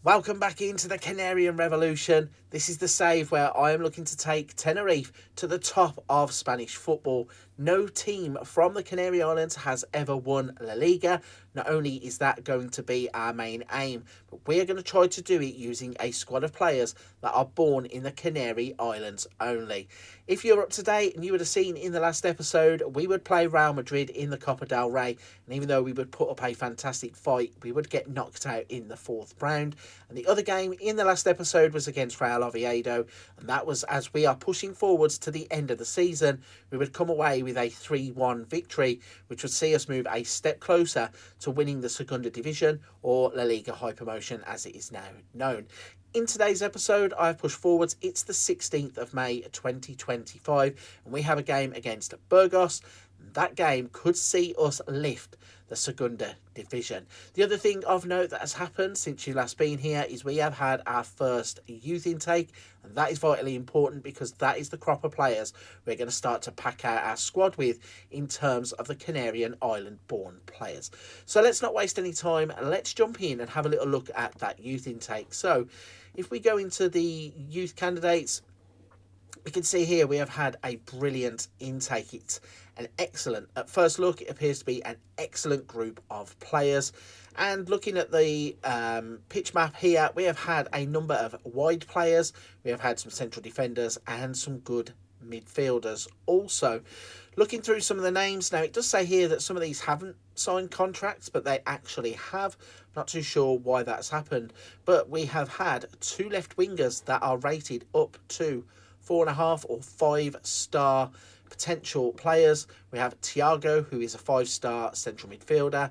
Welcome back into the Canarian Revolution. This is the save where I am looking to take Tenerife to the top of Spanish football. No team from the Canary Islands has ever won La Liga. Not only is that going to be our main aim, but we are going to try to do it using a squad of players that are born in the Canary Islands only. If you're up to date and you would have seen in the last episode, we would play Real Madrid in the Copa del Rey. And even though we would put up a fantastic fight, we would get knocked out in the fourth round. And the other game in the last episode was against Real Oviedo, and that was as we are pushing forwards to the end of the season. We would come away with a 3-1 victory, which would see us move a step closer to winning the Segunda Division, or La Liga High Promotion as it is now known. In today's episode, I've pushed forwards. It's the 16th of May 2025, and we have a game against Burgos. That game could see us lift the Segunda Division. The other thing of note that has happened since you last been here is we have had our first youth intake, and that is vitally important because that is the crop of players we're going to start to pack out our squad with in terms of the Canarian Island born players. So let's not waste any time, let's jump in and have a little look at that youth intake. So if we go into the youth candidates, we can see here we have had a brilliant intake. It's an excellent, at first look, it appears to be an excellent group of players. And looking at the pitch map here, we have had a number of wide players, we have had some central defenders and some good midfielders also. Looking through some of the names, now it does say here that some of these haven't signed contracts, but they actually have. Not too sure why that's happened, but we have had two left wingers that are rated up to 4.5 or 5-star potential players. We have Thiago, who is a 5-star central midfielder,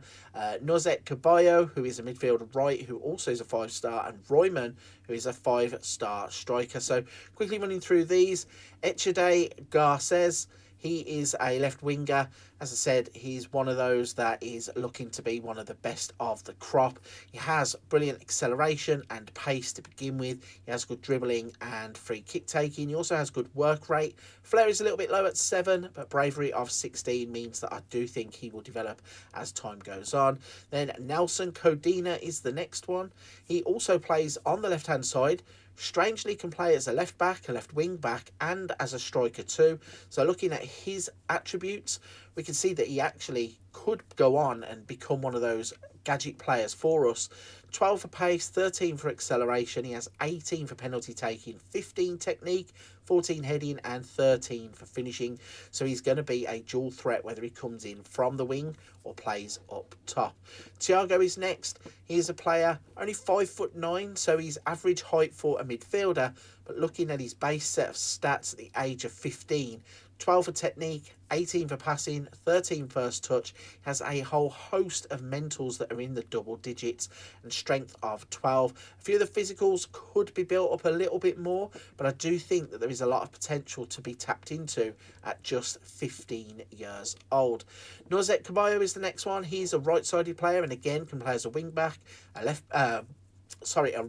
Nozet Caballo, who is a midfielder right, who also is a 5-star, and Royman, who is a 5-star striker. So quickly running through these, Echede Garces, he is a left winger. As I said, he's one of those that is looking to be one of the best of the crop. He has brilliant acceleration and pace to begin with. He has good dribbling and free kick taking. He also has good work rate. Flair is a little bit low at 7, but bravery of 16 means that I do think he will develop as time goes on. Then Nelson Codina is the next one. He also plays on the left-hand side. Strangely can play as a left back, a left wing back, and as a striker too. So looking at his attributes, we can see that he actually could go on and become one of those gadget players for us. 12 for pace, 13 for acceleration. He has 18 for penalty taking, 15 technique, 14 heading, and 13 for finishing. So he's going to be a dual threat whether he comes in from the wing or plays up top. Thiago is next. He is a player only 5'9", so he's average height for a midfielder. But looking at his base set of stats at the age of 15, 12 for technique, 18 for passing, 13 first touch, has a whole host of mentals that are in the double digits, and strength of 12. A few of the physicals could be built up a little bit more, but I do think that there is a lot of potential to be tapped into at just 15 years old. Nozet Caballo is the next one. He's a right-sided player and again can play as a wing back, a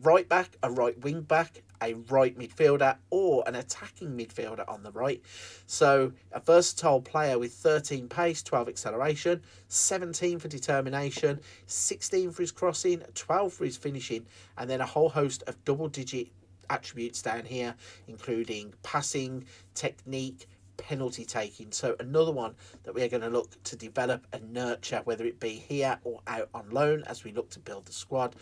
right back, a right wing back, a right midfielder, or an attacking midfielder on the right. So a versatile player with 13 pace, 12 acceleration, 17 for determination, 16 for his crossing, 12 for his finishing, and then a whole host of double-digit attributes down here, including passing, technique, penalty taking. So another one that we are going to look to develop and nurture, whether it be here or out on loan as we look to build the squad.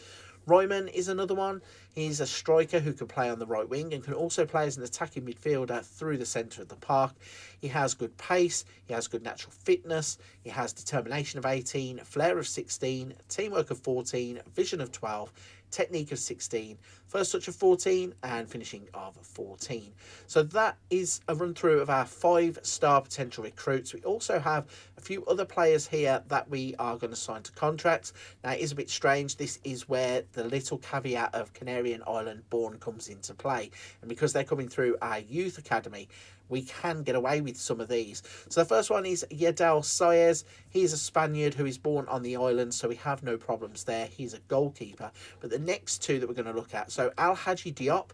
Royman is another one. He's a striker who can play on the right wing and can also play as an attacking midfielder through the centre of the park. He has good pace, he has good natural fitness, he has determination of 18, flair of 16, teamwork of 14, vision of 12, technique of 16, first touch of 14, and finishing of 14. So that is a run through of our 5-star potential recruits. We also have a few other players here that we are going to sign to contracts. Now it is a bit strange. This is where the little caveat of Canarian Island born comes into play, and because they're coming through our youth academy, we can get away with some of these. So the first one is Yedel Saez. He's a Spaniard who is born on the island, so we have no problems there. He's a goalkeeper. But the next two that we're going to look at, so Al Hadji Diop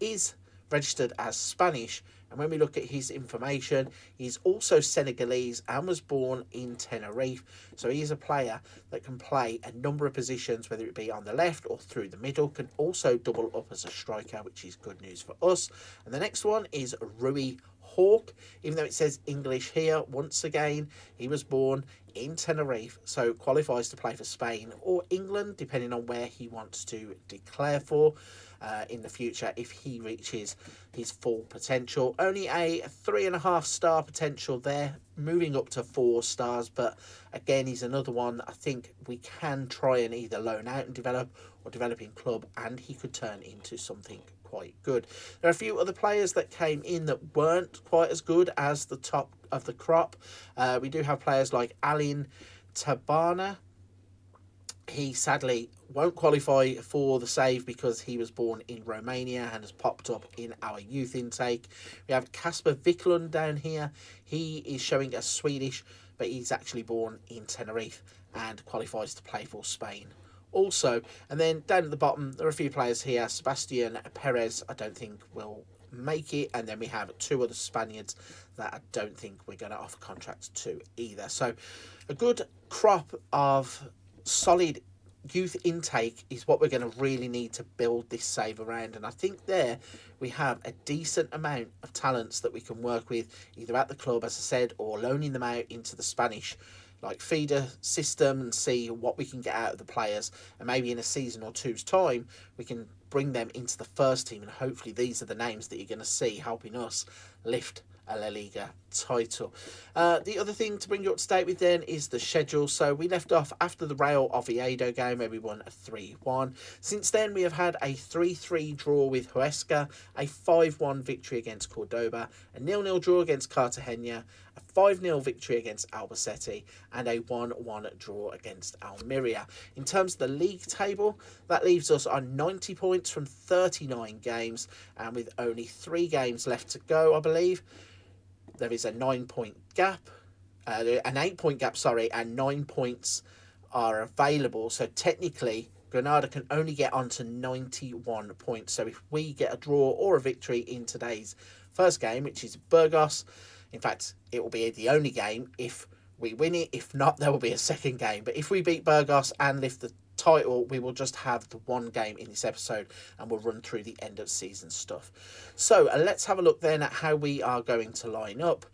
is registered as Spanish. And when we look at his information, he's also Senegalese and was born in Tenerife. So he is a player that can play a number of positions, whether it be on the left or through the middle, can also double up as a striker, which is good news for us. And the next one is Rui Hawk. Even though it says English here, once again, he was born in Tenerife, so qualifies to play for Spain or England, depending on where he wants to declare for in the future if he reaches his full potential. Only a 3.5 star potential there, moving up to 4 stars, but again, he's another one that I think we can try and either loan out and develop or develop in club, and he could turn into something quite good. There are a few other players that came in that weren't quite as good as the top of the crop. We do have players like Alin Tabana. He sadly won't qualify for the save because he was born in Romania and has popped up in our youth intake. We have Kasper Wiklund down here. He is showing as Swedish, but he's actually born in Tenerife and qualifies to play for Spain also. And then down at the bottom, there are a few players here. Sebastian Perez, I don't think will make it. And then we have 2 other Spaniards that I don't think we're going to offer contracts to either. So a good crop of solid youth intake is what we're going to really need to build this save around. And I think there we have a decent amount of talents that we can work with, either at the club, as I said, or loaning them out into the Spanish like feeder system and see what we can get out of the players. And maybe in a season or two's time, we can bring them into the first team. And hopefully these are the names that you're going to see helping us lift a La Liga title. The other thing to bring you up to date with then is the schedule. So we left off after the Real Oviedo game where we won a 3-1. Since then we have had a 3-3 draw with Huesca, a 5-1 victory against Cordoba, a 0-0 draw against Cartagena, a 5-0 victory against Albacete, and a 1-1 draw against Almeria. In terms of the league table, that leaves us on 90 points from 39 games, and with only 3 games left to go, I believe. There is a 9-point gap, an 8-point gap, sorry, and 9 points are available. So technically, Granada can only get on to 91 points. So if we get a draw or a victory in today's first game, which is Burgos, in fact, it will be the only game if we win it. If not, there will be a second game. But if we beat Burgos and lift the title, we will just have the one game in this episode and we'll run through the end of season stuff. So let's have a look then at how we are going to line up.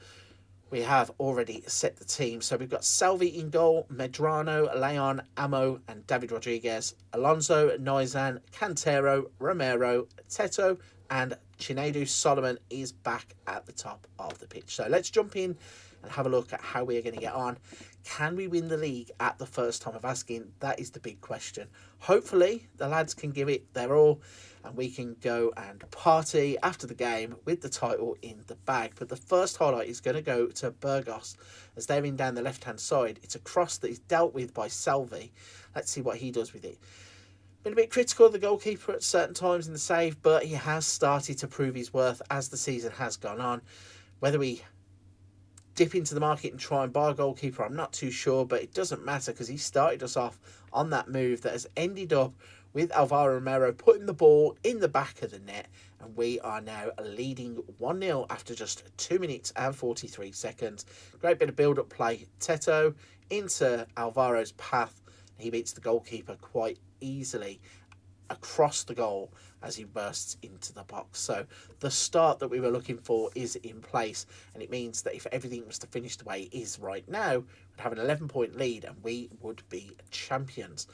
We have already set the team. So we've got Salvi in goal, Medrano, Leon, Amo and David Rodriguez, Alonso, Nizan, Cantero, Romero, Teto and Chinedu Solomon is back at the top of the pitch. So let's jump in and have a look at how we are going to get on. Can we win the league at the first time of asking? That is the big question. Hopefully, the lads can give it their all and we can go and party after the game with the title in the bag. But the first highlight is going to go to Burgos as they're in down the left-hand side. It's a cross that is dealt with by Salvi. Let's see what he does with it. Been a bit critical of the goalkeeper at certain times in the save, but he has started to prove his worth as the season has gone on. Whether we dip into the market and try and buy a goalkeeper, I'm not too sure, but it doesn't matter because he started us off on that move that has ended up with Alvaro Romero putting the ball in the back of the net, and we are now leading 1-0 after just 2 minutes and 43 seconds. Great bit of build-up play. Teto into Alvaro's path. He beats the goalkeeper quite easily across the goal as he bursts into the box. So the start that we were looking for is in place, and it means that if everything was to finish the way it is right now, we'd have an 11-point lead and we would be champions.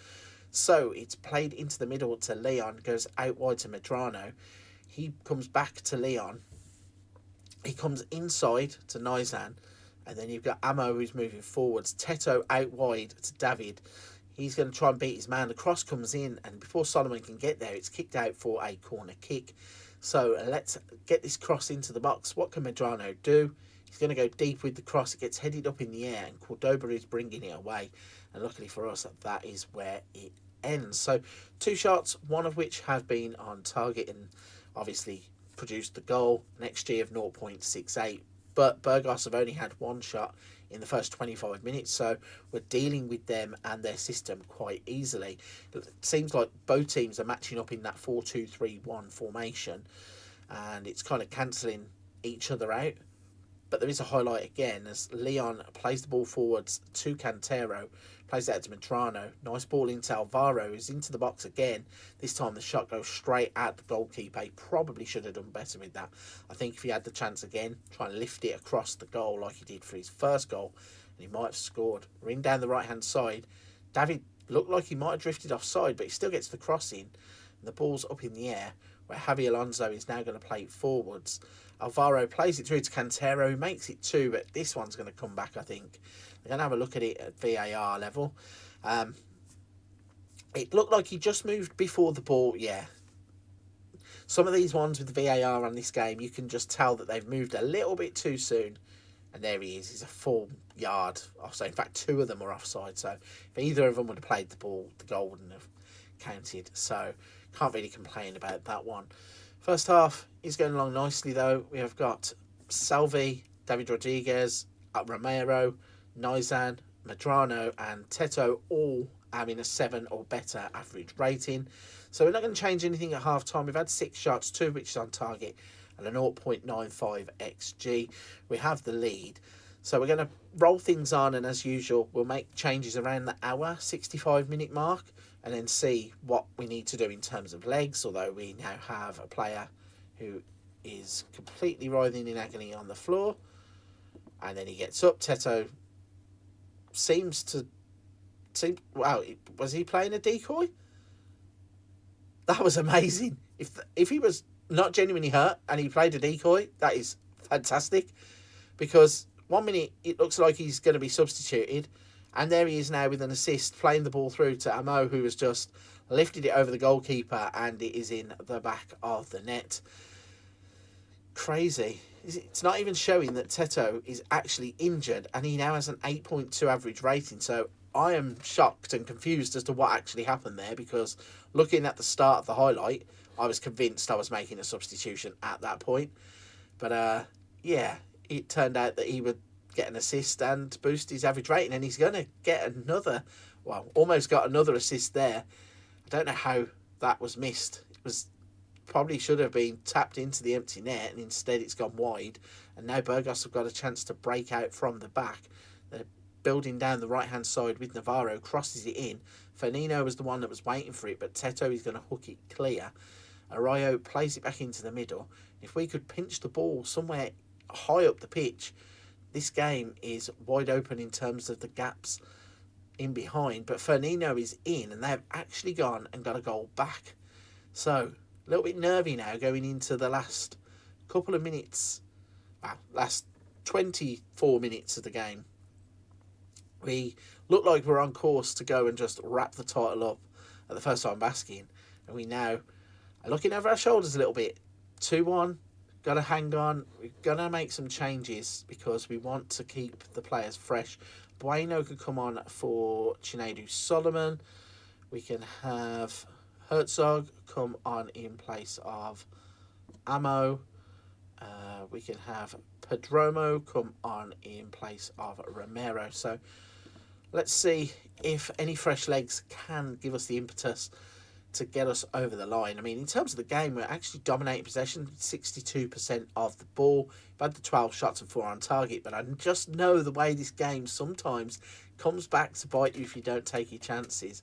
So it's played into the middle to Leon, goes out wide to Medrano. He comes back to Leon. He comes inside to Nizan, and then you've got Amo who's moving forwards. Teto out wide to David. He's going to try and beat his man. The cross comes in, and before Solomon can get there, it's kicked out for a corner kick. So let's get this cross into the box. What can Medrano do? He's going to go deep with the cross. It gets headed up in the air, and Cordoba is bringing it away. And luckily for us, that is where it ends. So 2 shots, one of which have been on target and obviously produced the goal. An XG of 0.68. But Burgos have only had 1 shot in the first 25 minutes, so we're dealing with them and their system quite easily. It seems like both teams are matching up in that 4-2-3-1 formation, and it's kind of cancelling each other out. But there is a highlight again as Leon plays the ball forwards to Cantero, plays it out to Medrano. Nice ball into Alvaro, who's into the box again. This time the shot goes straight at the goalkeeper. He probably should have done better with that. I think if he had the chance again, try and lift it across the goal like he did for his first goal, and he might have scored. Ring down the right-hand side. David looked like he might have drifted offside, but he still gets the cross in. And the ball's up in the air, where Javi Alonso is now going to play it forwards. Alvaro plays it through to Cantero, who makes it 2, but this one's going to come back, I think. They're going to have a look at it at VAR level. It looked like he just moved before the ball. Yeah. Some of these ones with the VAR on this game, you can just tell that they've moved a little bit too soon. And there he is. He's a full yard offside. In fact, 2 of them are offside. So if either of them would have played the ball, the goal wouldn't have counted. So can't really complain about that one. First half is going along nicely, though. We have got Salvi, David Rodriguez, Romero, Nizan, Medrano and Teto all having a 7 or better average rating. So we're not going to change anything at half-time. We've had 6 shots, 2 of which is on target, and a 0.95 XG. We have the lead. So we're going to roll things on, and as usual, we'll make changes around the hour, 65-minute mark, and then see what we need to do in terms of legs, although we now have a player who is completely writhing in agony on the floor. And then he gets up. Teto wow, was he playing a decoy? That was amazing. If he was not genuinely hurt and he played a decoy, that is fantastic. Because 1 minute it looks like he's going to be substituted, and there he is now with an assist, playing the ball through to Amo, who has just lifted it over the goalkeeper, and it is in the back of the net. Crazy. It's not even showing that Teto is actually injured, and he now has an 8.2 average rating. So I am shocked and confused as to what actually happened there, because looking at the start of the highlight, I was convinced I was making a substitution at that point. But yeah, it turned out that he would get an assist and boost his average rating, and he's going to get another, well, almost got another assist there. I don't know how that was missed. It was probably should have been tapped into the empty net, and instead it's gone wide, and now Burgos have got a chance to break out from the back. They're building down the right hand side with Navarro, crosses it in. Fernino was the one that was waiting for it, but Teto is going to hook it clear. Arroyo plays it back into the middle. If we could pinch the ball somewhere high up the pitch, this game is wide open in terms of the gaps in behind. But Fernino is in, and they've actually gone and got a goal back. So a little bit nervy now going into the last couple of minutes, last 24 minutes of the game. We look like we're on course to go and just wrap the title up at the first time basking, and we now are looking over our shoulders a little bit. 2-1, got to hang on. We're going to make some changes because we want to keep the players fresh. Bueno could come on for Chinedu Solomon. We can have Herzog come on in place of Amo. We can have Pedromo come on in place of Romero. So let's see if any fresh legs can give us the impetus to get us over the line. I mean, in terms of the game, we're actually dominating possession, 62% of the ball. We've had the 12 shots and 4 on target, but I just know the way this game sometimes comes back to bite you if you don't take your chances.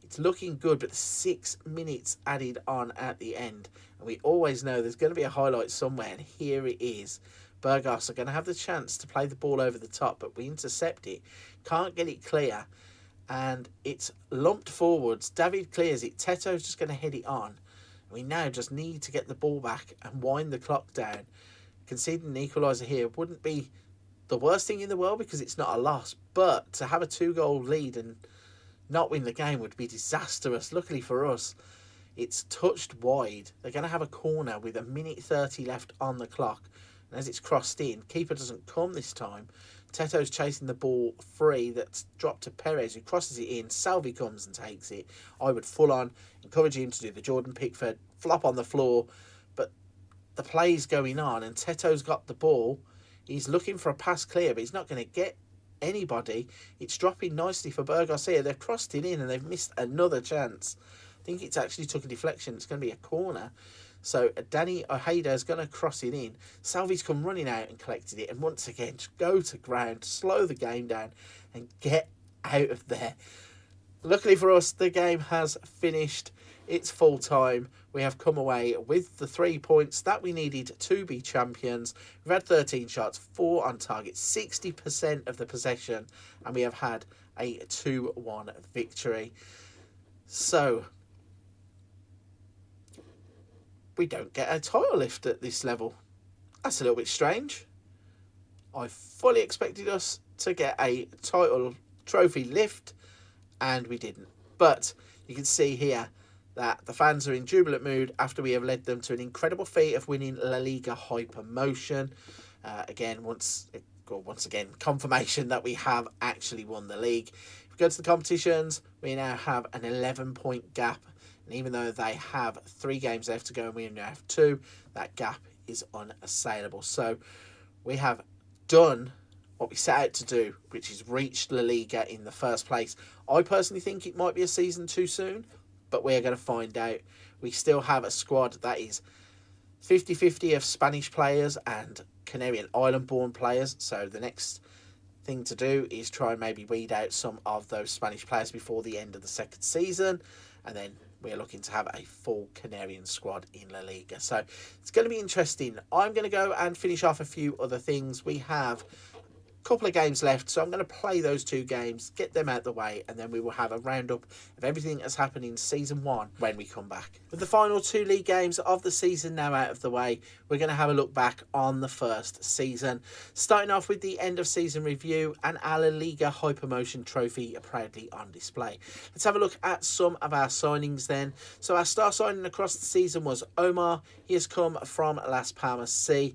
It's looking good, but 6 minutes added on at the end. And we always know there's going to be a highlight somewhere, and here it is. Burgos are going to have the chance to play the ball over the top, but we intercept it. Can't get it clear, and it's lumped forwards. David clears it. Teto's just going to head it on. We now just need to get the ball back and wind the clock down. Conceding an equaliser here wouldn't be the worst thing in the world because it's not a loss, but to have a 2-goal lead and not win the game would be disastrous. Luckily for us, it's touched wide. They're going to have a corner with 1:30 left on the clock. And as it's crossed in, keeper doesn't come this time. Teto's chasing the ball free that's dropped to Perez, who crosses it in. Salvi comes and takes it. I would full on encourage him to do the Jordan Pickford flop on the floor. But the play's going on and Teto's got the ball. He's looking for a pass clear, but he's not going to get anybody. It's dropping nicely for Burgos here. They've crossed it in and they've missed another chance. I think it's actually took a deflection. It's going to be a corner. So Danny Ojeda is going to cross it in. Salvi's come running out and collected it. And once again, just go to ground, slow the game down and get out of there. Luckily for us, the game has finished. It's full time. We have come away with the 3 points that we needed to be champions. We've had 13 shots, 4 on target, 60% of the possession, and we have had a 2-1 victory. So we don't get a title lift at this level. That's a little bit strange. I fully expected us to get a title trophy lift, and we didn't. But you can see here that the fans are in jubilant mood after we have led them to an incredible feat of winning La Liga high promotion. Once again, confirmation that we have actually won the league. If we go to the competitions, we now have an 11-point gap. And even though they have 3 games left to go and we now have 2, that gap is unassailable. So we have done what we set out to do, which is reach La Liga in the first place. I personally think it might be a season too soon, but we're going to find out. We still have a squad that is 50-50 of Spanish players and Canarian Island-born players. So the next thing to do is try and maybe weed out some of those Spanish players before the end of the second season. And then we're looking to have a full Canarian squad in La Liga. So it's going to be interesting. I'm going to go and finish off a few other things. We have couple of games left, so I'm going to play those 2 games, get them out the way, and then we will have a roundup of everything that's happened in season 1 when we come back. With the final 2 league games of the season now out of the way, we're going to have a look back on the first season, starting off with the end of season review and our La Liga high promotion trophy proudly on display. Let's have a look at some of our signings then. So our star signing across the season was Omar. He has come from Las Palmas C.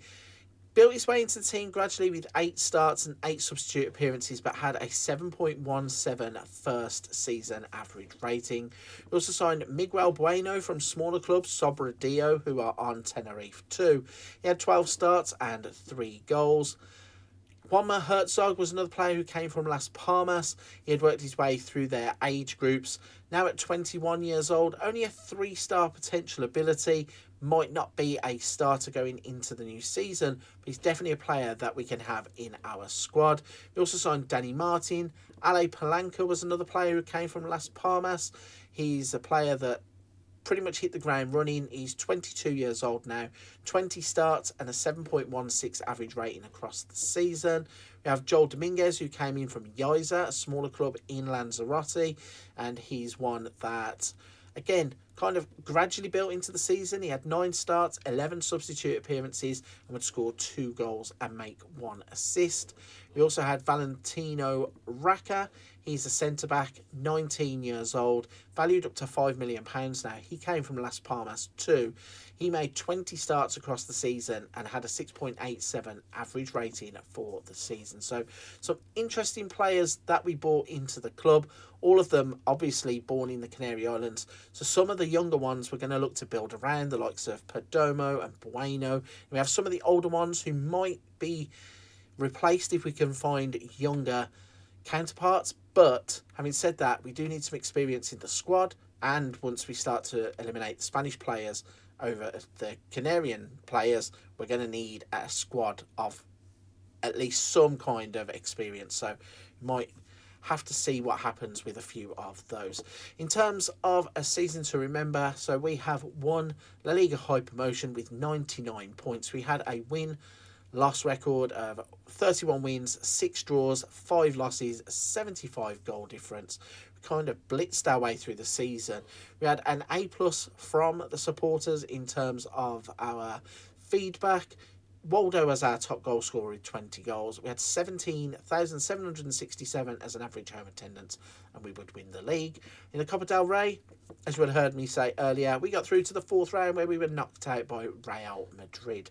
Built his way into the team gradually with 8 starts and 8 substitute appearances, but had a 7.17 first season average rating. We also signed Miguel Bueno from smaller club Sobradillo, who are on Tenerife too. He had 12 starts and 3 goals. Juanma Herzog was another player who came from Las Palmas. He had worked his way through their age groups. Now at 21 years old, only a 3-star potential ability. Might not be a starter going into the new season, but he's definitely a player that we can have in our squad. We also signed Danny Martin. Ale Palanca was another player who came from Las Palmas. He's a player that pretty much hit the ground running. He's 22 years old now, 20 starts and a 7.16 average rating across the season. We have Joel Dominguez, who came in from Jese, a smaller club in Lanzarote, and he's one that, again, kind of gradually built into the season. He had 9 starts, 11 substitute appearances, and would score 2 goals and make 1 assist. We also had Valentino Raka. He's a centre-back, 19 years old, valued up to £5 million now. He came from Las Palmas too. He made 20 starts across the season and had a 6.87 average rating for the season. So some interesting players that we brought into the club, all of them obviously born in the Canary Islands. So some of the younger ones we're going to look to build around, the likes of Perdomo and Bueno. And we have some of the older ones who might be replaced if we can find younger counterparts. But having said that, we do need some experience in the squad, and once we start to eliminate the Spanish players over the Canarian players, we're going to need a squad of at least some kind of experience. So we might have to see what happens with a few of those. In terms of a season to remember, so we have won La Liga high promotion with 99 points. We had a win-loss record of 31 wins, 6 draws, 5 losses, 75 goal difference. We kind of blitzed our way through the season. We had an A+ from the supporters in terms of our feedback. Waldo was our top goal scorer with 20 goals. We had 17,767 as an average home attendance, and we would win the league. In the Copa del Rey, as you would have heard me say earlier, we got through to the 4th round where we were knocked out by Real Madrid.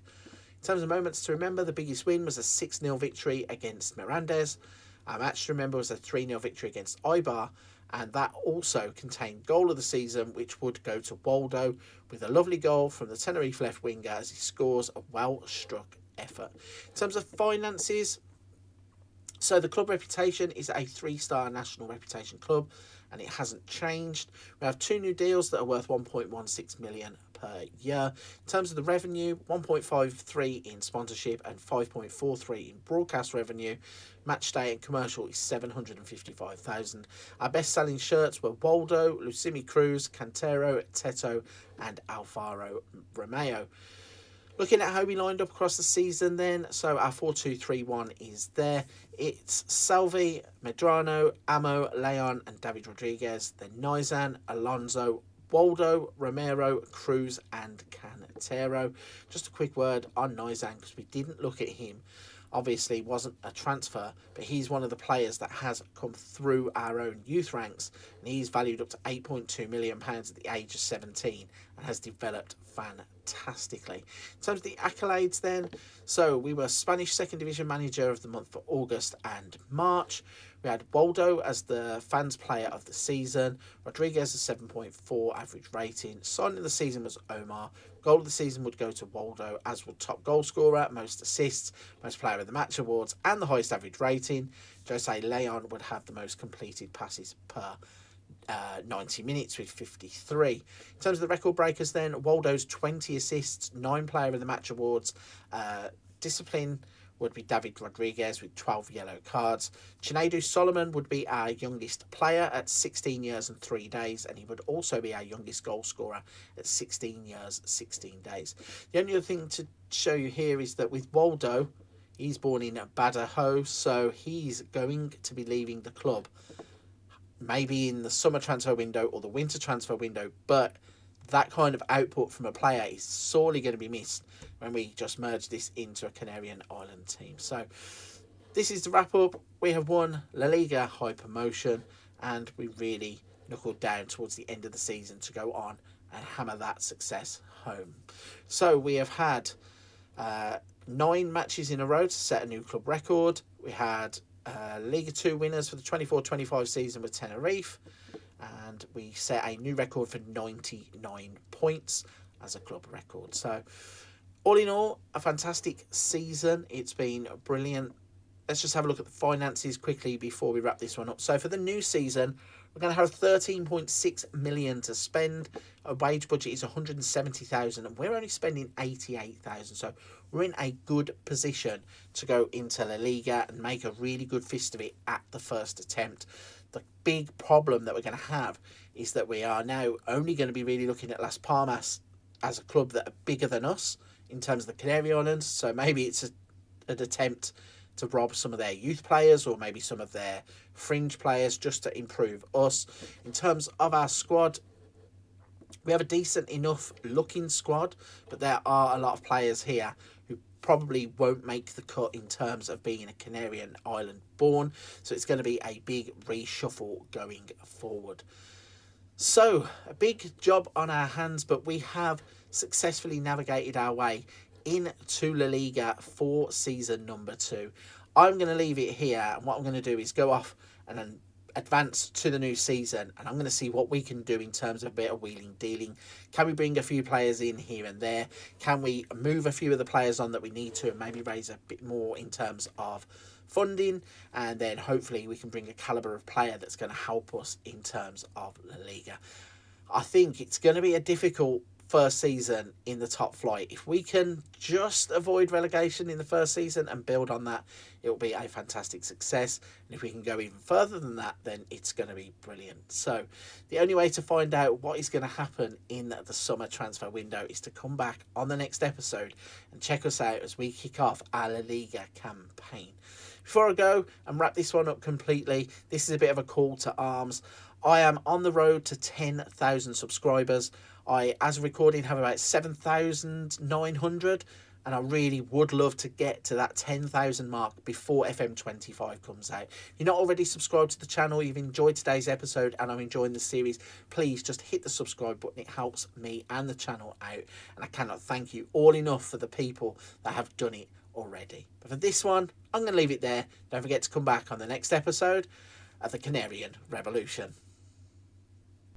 In terms of moments to remember, the biggest win was a 6-0 victory against Mirandes. Our match to remember was a 3-0 victory against Eibar, and that also contained goal of the season, which would go to Waldo with a lovely goal from the Tenerife left winger as he scores a well-struck effort. In terms of finances, so the club reputation is a 3-star national reputation club, and it hasn't changed. We have 2 new deals that are worth 1.16 million per per year. In terms of the revenue, 1.53 in sponsorship and 5.43 in broadcast revenue. Match day and commercial is 755,000. Our best-selling shirts were Waldo, Lucimi Cruz, Cantero, Teto, and Alvaro Romeo. Looking at how we lined up across the season then, so our 4-2-3-1 is there. It's Salvi, Medrano, Amo, Leon and David Rodriguez, then Nizan, Alonso, Waldo, Romero, Cruz and Cantero. Just a quick word on Nizan because we didn't look at him. Obviously wasn't a transfer, but he's one of the players that has come through our own youth ranks, and he's valued up to £8.2 million at the age of 17 and has developed fantastically. In terms of the accolades then, so we were Spanish Second Division Manager of the month for August and March. We had Waldo as the fans player of the season, Rodriguez a 7.4 average rating, Son of the season was Omar, goal of the season would go to Waldo, as would top goal scorer, most assists, most player of the match awards and the highest average rating. Jose Leon would have the most completed passes per 90 minutes with 53. In terms of the record breakers then, Waldo's 20 assists, 9 player of the match awards, discipline would be David Rodriguez with 12 yellow cards. Chinedu Solomon would be our youngest player at 16 years and 3 days, and he would also be our youngest goal scorer at 16 years, 16 days. The only other thing to show you here is that with Waldo, he's born in Badajoz, so he's going to be leaving the club maybe in the summer transfer window or the winter transfer window, but that kind of output from a player is sorely going to be missed when we just merge this into a Canarian Island team. So this is the wrap up. We have won La Liga high promotion, and we really knuckled down towards the end of the season to go on and hammer that success home. So we have had 9 matches in a row to set a new club record. We had Liga 2 winners for the 24-25 season with Tenerife, and we set a new record for 99 points as a club record. So all in all, a fantastic season. It's been brilliant. Let's just have a look at the finances quickly before we wrap this one up. So for the new season, we're going to have 13.6 million to spend. Our wage budget is 170,000 and we're only spending 88,000. So we're in a good position to go into La Liga and make a really good fist of it at the first attempt. The big problem that we're going to have is that we are now only going to be really looking at Las Palmas as a club that are bigger than us in terms of the Canary Islands. So maybe it's an attempt to rob some of their youth players or maybe some of their fringe players just to improve us. In terms of our squad, we have a decent enough looking squad, but there are a lot of players here who probably won't make the cut in terms of being a Canarian Island born. So it's going to be a big reshuffle going forward. So a big job on our hands, but we have successfully navigated our way into La Liga for season number 2. I'm going to leave it here, and what I'm going to do is go off and then advance to the new season, and I'm going to see what we can do in terms of a bit of wheeling dealing. Can we bring a few players in here and there? Can we move a few of the players on that we need to and maybe raise a bit more in terms of funding? And then hopefully we can bring a calibre of player that's going to help us in terms of La Liga. I think it's going to be a difficult first season in the top flight. If we can just avoid relegation in the first season and build on that, it will be a fantastic success. And if we can go even further than that, then it's going to be brilliant. So the only way to find out what is going to happen in the summer transfer window is to come back on the next episode and check us out as we kick off our La Liga campaign. Before I go and wrap this one up completely, this is a bit of a call to arms. I am on the road to 10,000 subscribers. I, as a recording, have about 7,900, and I really would love to get to that 10,000 mark before FM25 comes out. If you're not already subscribed to the channel, you've enjoyed today's episode and I'm enjoying the series, please just hit the subscribe button. It helps me and the channel out, and I cannot thank you all enough for the people that have done it already. But for this one, I'm going to leave it there. Don't forget to come back on the next episode of the Canarian Revolution.